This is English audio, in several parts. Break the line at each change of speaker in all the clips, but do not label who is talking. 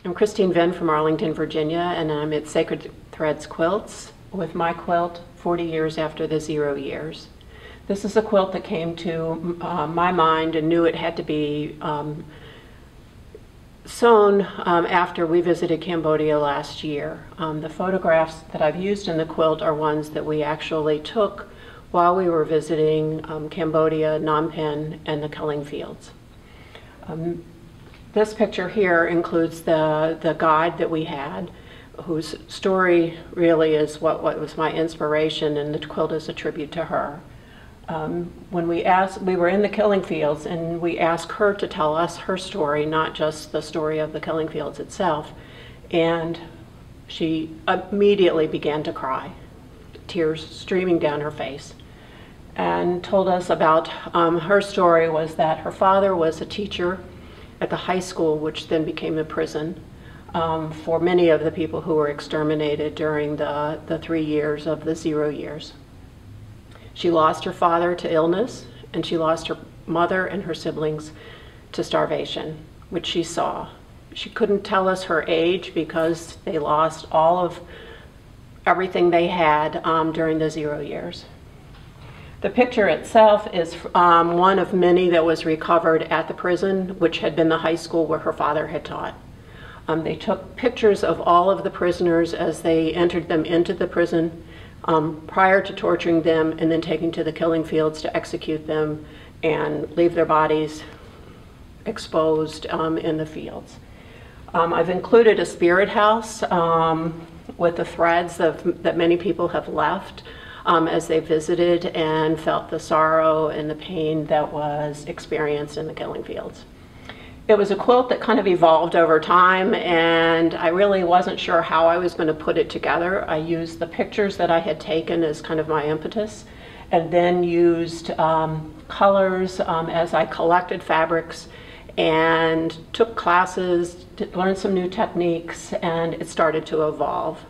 I'm Christine Vinh from Arlington, Virginia, and I'm at Sacred Threads Quilts with my quilt 40 years after the 0 years. This is a quilt that came to my mind and knew it had to be sewn after we visited Cambodia last year. The photographs that I've used in the quilt are ones that we actually took while we were visiting Cambodia, Phnom Penh, and the culling fields. This picture here includes the guide that we had, whose story really is what was my inspiration, and the quilt is a tribute to her. When we were in the killing fields, and we asked her to tell us her story, not just the story of the killing fields itself, and she immediately began to cry, tears streaming down her face, and told us about her story was that her father was a teacher at the high school, which then became a prison for many of the people who were exterminated during the 3 years of the 0 years. She lost her father to illness, and she lost her mother and her siblings to starvation, which she saw. She couldn't tell us her age because they lost all of everything they had during the 0 years. The picture itself is one of many that was recovered at the prison, which had been the high school where her father had taught. They took pictures of all of the prisoners as they entered them into the prison prior to torturing them and then taking to the killing fields to execute them and leave their bodies exposed in the fields. I've included a spirit house with the threads that many people have left as they visited and felt the sorrow and the pain that was experienced in the killing fields. It was a quilt that kind of evolved over time, and I really wasn't sure how I was going to put it together. I used the pictures that I had taken as kind of my impetus, and then used colors as I collected fabrics and took classes to learn some new techniques, and it started to evolve.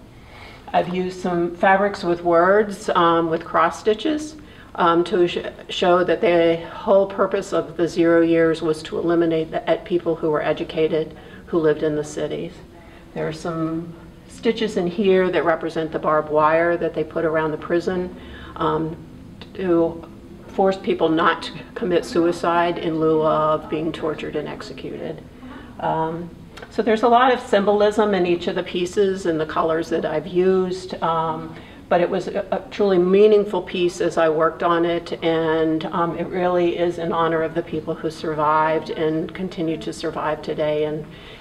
I've used some fabrics with words, with cross stitches, to show that the whole purpose of the 0 years was to eliminate the people who were educated, who lived in the cities. There are some stitches in here that represent the barbed wire that they put around the prison to force people not to commit suicide in lieu of being tortured and executed. So there's a lot of symbolism in each of the pieces and the colors that I've used, but it was a truly meaningful piece as I worked on it, and it really is in honor of the people who survived and continue to survive today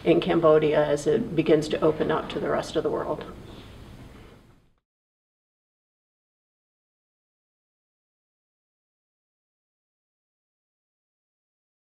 in Cambodia as it begins to open up to the rest of the world.